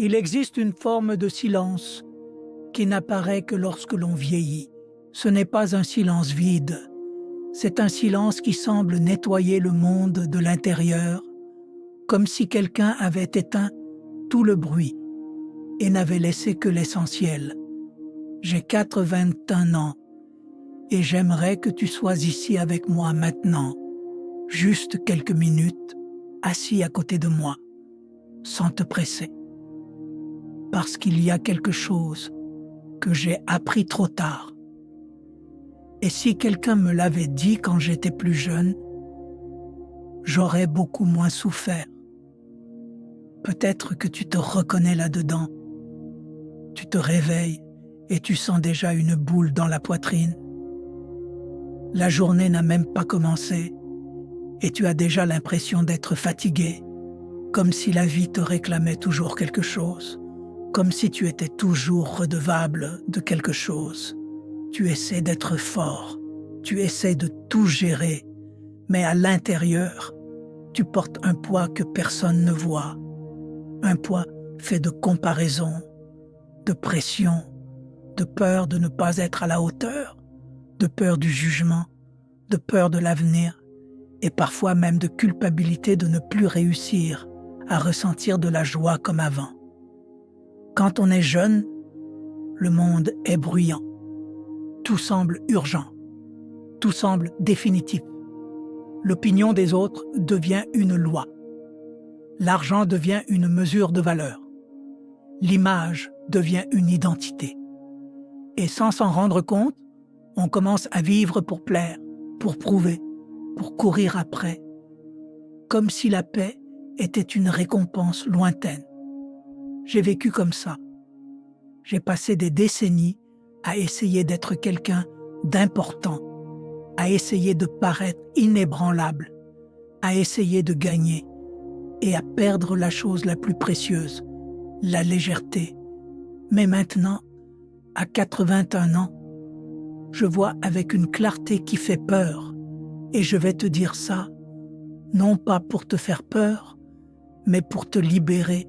Il existe une forme de silence qui n'apparaît que lorsque l'on vieillit. Ce n'est pas un silence vide, c'est un silence qui semble nettoyer le monde de l'intérieur, comme si quelqu'un avait éteint tout le bruit et n'avait laissé que l'essentiel. J'ai 81 ans et j'aimerais que tu sois ici avec moi maintenant, juste quelques minutes, assis à côté de moi, sans te presser. Parce qu'il y a quelque chose que j'ai appris trop tard. Et si quelqu'un me l'avait dit quand j'étais plus jeune, j'aurais beaucoup moins souffert. Peut-être que tu te reconnais là-dedans. Tu te réveilles et tu sens déjà une boule dans la poitrine. La journée n'a même pas commencé et tu as déjà l'impression d'être fatigué, comme si la vie te réclamait toujours quelque chose, comme si tu étais toujours redevable de quelque chose. Tu essaies d'être fort, tu essaies de tout gérer, mais à l'intérieur, tu portes un poids que personne ne voit. Un poids fait de comparaison, de pression, de peur de ne pas être à la hauteur, de peur du jugement, de peur de l'avenir et parfois même de culpabilité de ne plus réussir à ressentir de la joie comme avant. Quand on est jeune, le monde est bruyant. Tout semble urgent. Tout semble définitif. L'opinion des autres devient une loi. L'argent devient une mesure de valeur. L'image devient une identité. Et sans s'en rendre compte, on commence à vivre pour plaire, pour prouver, pour courir après, comme si la paix était une récompense lointaine. J'ai vécu comme ça. J'ai passé des décennies à essayer d'être quelqu'un d'important, à essayer de paraître inébranlable, à essayer de gagner et à perdre la chose la plus précieuse, la légèreté. Mais maintenant, à 81 ans, je vois avec une clarté qui fait peur et je vais te dire ça, non pas pour te faire peur, mais pour te libérer.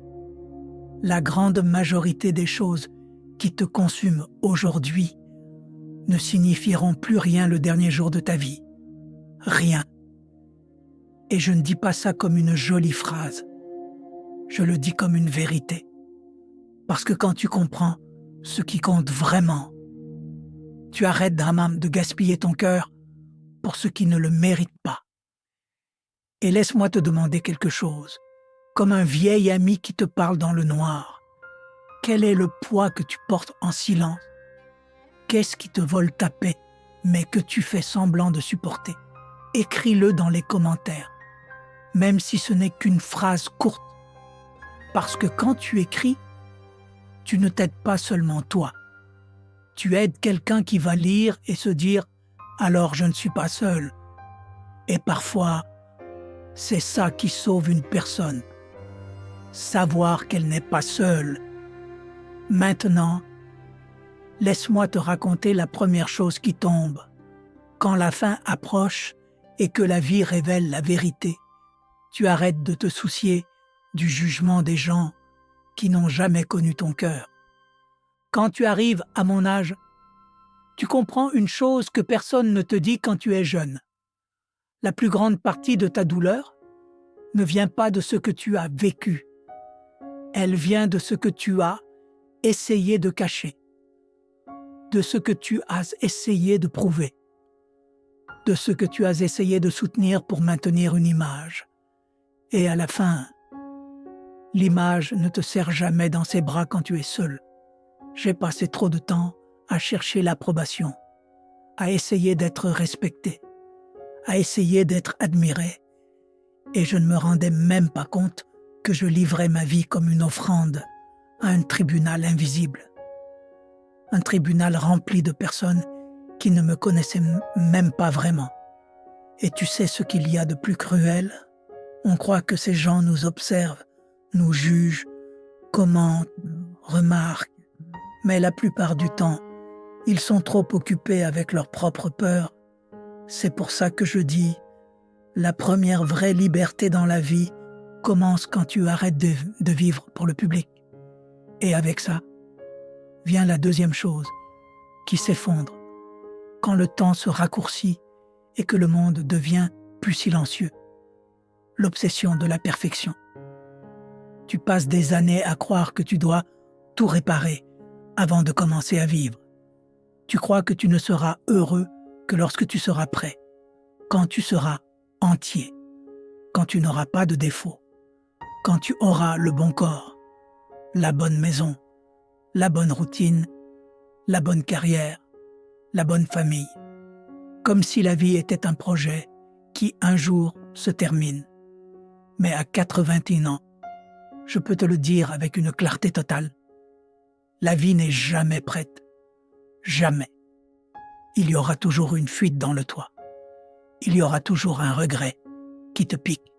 La grande majorité des choses qui te consument aujourd'hui ne signifieront plus rien le dernier jour de ta vie. Rien. Et je ne dis pas ça comme une jolie phrase. Je le dis comme une vérité. Parce que quand tu comprends ce qui compte vraiment, tu arrêtes d'Hamam de gaspiller ton cœur pour ce qui ne le mérite pas. Et laisse-moi te demander quelque chose, comme un vieil ami qui te parle dans le noir. Quel est le poids que tu portes en silence? Qu'est-ce qui te vole ta paix, mais que tu fais semblant de supporter? Écris-le dans les commentaires, même si ce n'est qu'une phrase courte. Parce que quand tu écris, tu ne t'aides pas seulement toi. Tu aides quelqu'un qui va lire et se dire « alors je ne suis pas seul ». Et parfois, c'est ça qui sauve une personne. Savoir qu'elle n'est pas seule. Maintenant, laisse-moi te raconter la première chose qui tombe. Quand la fin approche et que la vie révèle la vérité, tu arrêtes de te soucier du jugement des gens qui n'ont jamais connu ton cœur. Quand tu arrives à mon âge, tu comprends une chose que personne ne te dit quand tu es jeune. La plus grande partie de ta douleur ne vient pas de ce que tu as vécu. Elle vient de ce que tu as essayé de cacher, de ce que tu as essayé de prouver, de ce que tu as essayé de soutenir pour maintenir une image. Et à la fin, l'image ne te serre jamais dans ses bras quand tu es seul. J'ai passé trop de temps à chercher l'approbation, à essayer d'être respecté, à essayer d'être admiré, et je ne me rendais même pas compte que je livrais ma vie comme une offrande à un tribunal invisible. Un tribunal rempli de personnes qui ne me connaissaient même pas vraiment. Et tu sais ce qu'il y a de plus cruel? On croit que ces gens nous observent, nous jugent, commentent, remarquent, mais la plupart du temps, ils sont trop occupés avec leur propre peur. C'est pour ça que je dis, la première vraie liberté dans la vie commence quand tu arrêtes de vivre pour le public. Et avec ça, vient la deuxième chose qui s'effondre quand le temps se raccourcit et que le monde devient plus silencieux. L'obsession de la perfection. Tu passes des années à croire que tu dois tout réparer avant de commencer à vivre. Tu crois que tu ne seras heureux que lorsque tu seras prêt, quand tu seras entier, quand tu n'auras pas de défauts, quand tu auras le bon corps, la bonne maison, la bonne routine, la bonne carrière, la bonne famille, comme si la vie était un projet qui un jour se termine. Mais à 81 ans, je peux te le dire avec une clarté totale, la vie n'est jamais prête. Jamais. Il y aura toujours une fuite dans le toit. Il y aura toujours un regret qui te pique.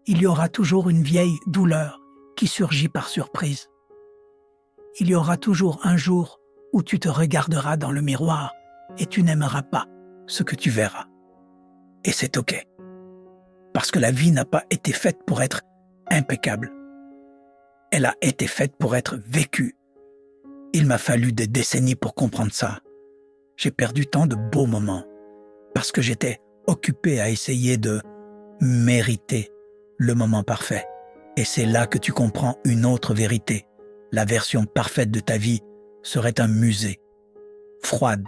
Il y aura toujours une vieille douleur qui surgit par surprise. Il y aura toujours un jour où tu te regarderas dans le miroir et tu n'aimeras pas ce que tu verras. Et c'est OK. Parce que la vie n'a pas été faite pour être impeccable. Elle a été faite pour être vécue. Il m'a fallu des décennies pour comprendre ça. J'ai perdu tant de beaux moments parce que j'étais occupé à essayer de mériter le moment parfait. Et c'est là que tu comprends une autre vérité. La version parfaite de ta vie serait un musée, froide,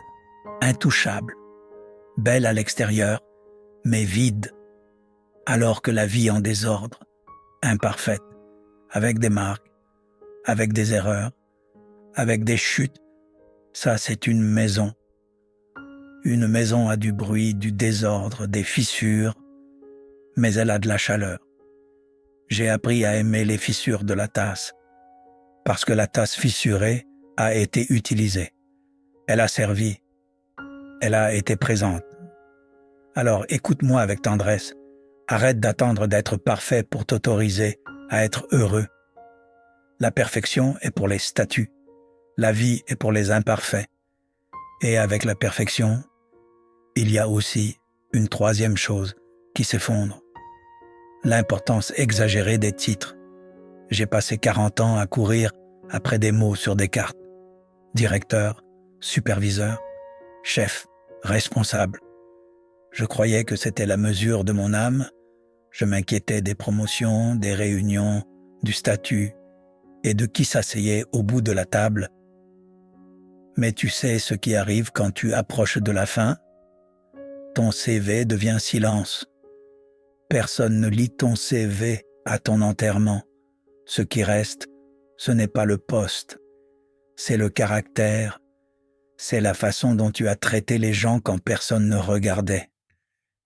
intouchable, belle à l'extérieur, mais vide, alors que la vie en désordre, imparfaite, avec des marques, avec des erreurs, avec des chutes, ça c'est une maison. Une maison a du bruit, du désordre, des fissures, mais elle a de la chaleur. J'ai appris à aimer les fissures de la tasse, parce que la tasse fissurée a été utilisée. Elle a servi. Elle a été présente. Alors écoute-moi avec tendresse. Arrête d'attendre d'être parfait pour t'autoriser à être heureux. La perfection est pour les statues. La vie est pour les imparfaits. Et avec la perfection, il y a aussi une troisième chose qui s'effondre. L'importance exagérée des titres. J'ai passé 40 ans à courir après des mots sur des cartes. Directeur, superviseur, chef, responsable. Je croyais que c'était la mesure de mon âme. Je m'inquiétais des promotions, des réunions, du statut et de qui s'asseyait au bout de la table. Mais tu sais ce qui arrive quand tu approches de la fin? Ton CV devient silence. Personne ne lit ton CV à ton enterrement. Ce qui reste, ce n'est pas le poste, c'est le caractère, c'est la façon dont tu as traité les gens quand personne ne regardait.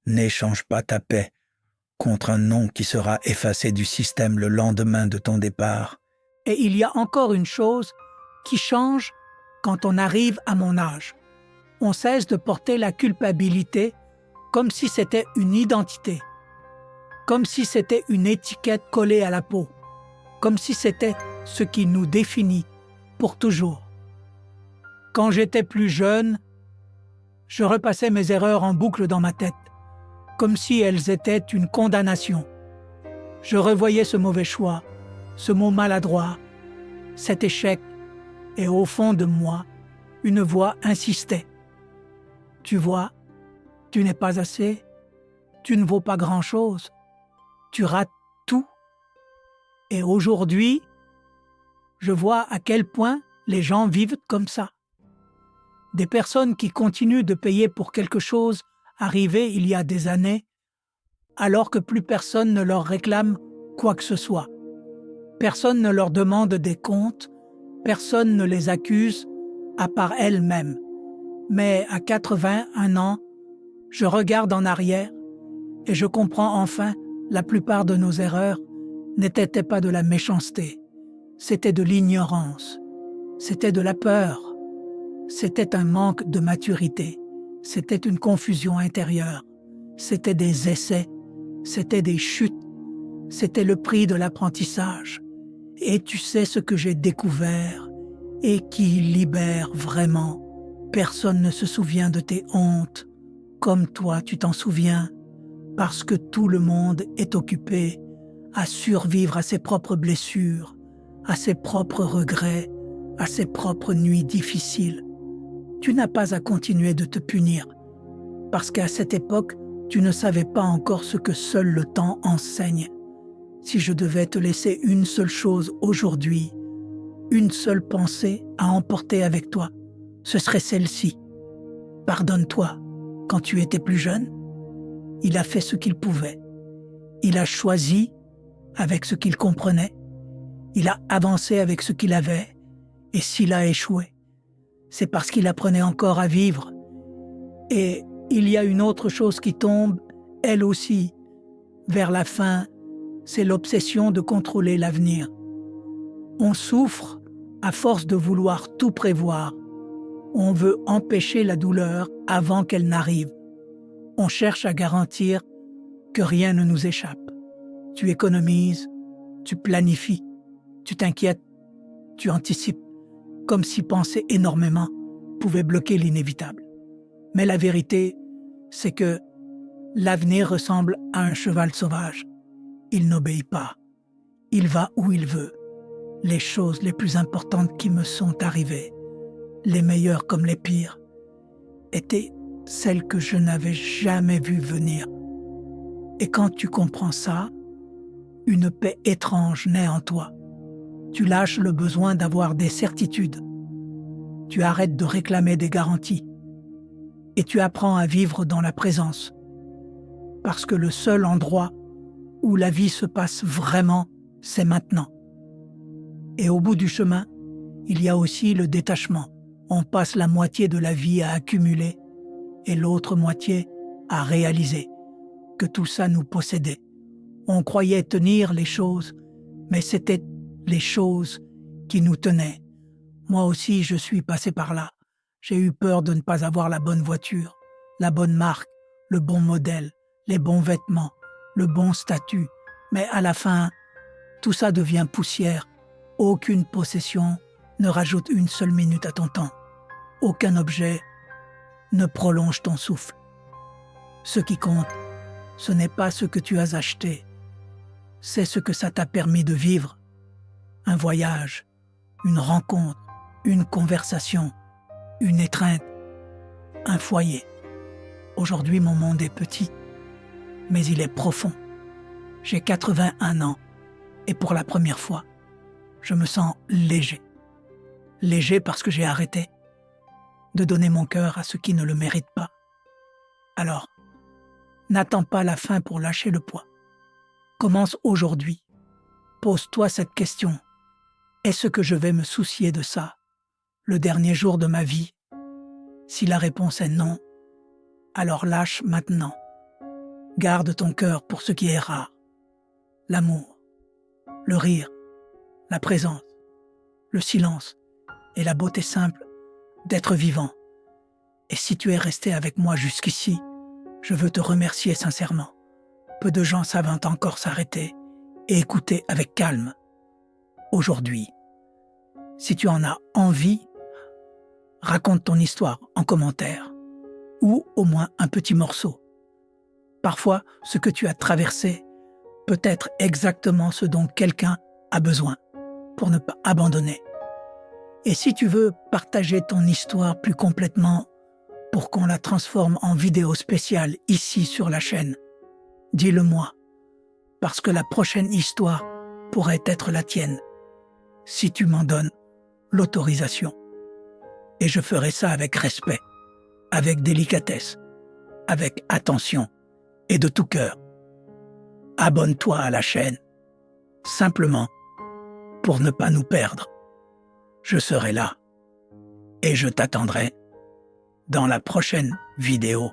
N'échange pas ta paix contre un nom qui sera effacé du système le lendemain de ton départ. Et il y a encore une chose qui change quand on arrive à mon âge. On cesse de porter la culpabilité comme si c'était une identité, comme si c'était une étiquette collée à la peau, comme si c'était ce qui nous définit pour toujours. Quand j'étais plus jeune, je repassais mes erreurs en boucle dans ma tête, comme si elles étaient une condamnation. Je revoyais ce mauvais choix, ce mot maladroit, cet échec, et au fond de moi, une voix insistait. Tu vois, tu n'es pas assez, tu ne vaux pas grand-chose, tu rates tout. Et aujourd'hui, je vois à quel point les gens vivent comme ça. Des personnes qui continuent de payer pour quelque chose arrivé il y a des années, alors que plus personne ne leur réclame quoi que ce soit. Personne ne leur demande des comptes, personne ne les accuse, à part elles-mêmes. Mais à 81 ans, je regarde en arrière et je comprends enfin la plupart de nos erreurs n'étaient pas de la méchanceté, c'était de l'ignorance, c'était de la peur, c'était un manque de maturité, c'était une confusion intérieure, c'était des essais, c'était des chutes, c'était le prix de l'apprentissage. Et tu sais ce que j'ai découvert et qui libère vraiment. Personne ne se souvient de tes hontes, comme toi tu t'en souviens, parce que tout le monde est occupé à survivre à ses propres blessures, à ses propres regrets, à ses propres nuits difficiles. Tu n'as pas à continuer de te punir, parce qu'à cette époque, tu ne savais pas encore ce que seul le temps enseigne. Si je devais te laisser une seule chose aujourd'hui, une seule pensée à emporter avec toi, ce serait celle-ci. Pardonne-toi. Quand tu étais plus jeune, il a fait ce qu'il pouvait. Il a choisi avec ce qu'il comprenait. Il a avancé avec ce qu'il avait. Et s'il a échoué, c'est parce qu'il apprenait encore à vivre. Et il y a une autre chose qui tombe, elle aussi, vers la fin, c'est l'obsession de contrôler l'avenir. On souffre à force de vouloir tout prévoir. On veut empêcher la douleur avant qu'elle n'arrive. On cherche à garantir que rien ne nous échappe. Tu économises, tu planifies, tu t'inquiètes, tu anticipes, comme si penser énormément pouvait bloquer l'inévitable. Mais la vérité, c'est que l'avenir ressemble à un cheval sauvage. Il n'obéit pas. Il va où il veut. Les choses les plus importantes qui me sont arrivées, les meilleures comme les pires, étaient celles que je n'avais jamais vues venir. Et quand tu comprends ça, une paix étrange naît en toi. Tu lâches le besoin d'avoir des certitudes. Tu arrêtes de réclamer des garanties. Et tu apprends à vivre dans la présence. Parce que le seul endroit où la vie se passe vraiment, c'est maintenant. Et au bout du chemin, il y a aussi le détachement. On passe la moitié de la vie à accumuler et l'autre moitié à réaliser que tout ça nous possédait. On croyait tenir les choses, mais c'était les choses qui nous tenaient. Moi aussi, je suis passé par là. J'ai eu peur de ne pas avoir la bonne voiture, la bonne marque, le bon modèle, les bons vêtements, le bon statut. Mais à la fin, tout ça devient poussière. Aucune possession ne rajoute une seule minute à ton temps. Aucun objet ne prolonge ton souffle. Ce qui compte, ce n'est pas ce que tu as acheté, c'est ce que ça t'a permis de vivre. Un voyage, une rencontre, une conversation, une étreinte, un foyer. Aujourd'hui, mon monde est petit, mais il est profond. J'ai 81 ans et pour la première fois, je me sens léger. Léger parce que j'ai arrêté de donner mon cœur à ceux qui ne le méritent pas. Alors, n'attends pas la fin pour lâcher le poids. Commence aujourd'hui. Pose-toi cette question. Est-ce que je vais me soucier de ça, le dernier jour de ma vie? Si la réponse est non, alors lâche maintenant. Garde ton cœur pour ce qui est rare. L'amour, le rire, la présence, le silence et la beauté simple d'être vivant. Et si tu es resté avec moi jusqu'ici, je veux te remercier sincèrement. Peu de gens savent encore s'arrêter et écouter avec calme. Aujourd'hui, si tu en as envie, raconte ton histoire en commentaire ou au moins un petit morceau. Parfois, ce que tu as traversé peut être exactement ce dont quelqu'un a besoin pour ne pas abandonner. Et si tu veux partager ton histoire plus complètement pour qu'on la transforme en vidéo spéciale ici sur la chaîne, dis-le-moi, parce que la prochaine histoire pourrait être la tienne, si tu m'en donnes l'autorisation. Et je ferai ça avec respect, avec délicatesse, avec attention et de tout cœur. Abonne-toi à la chaîne, simplement pour ne pas nous perdre. Je serai là et je t'attendrai dans la prochaine vidéo.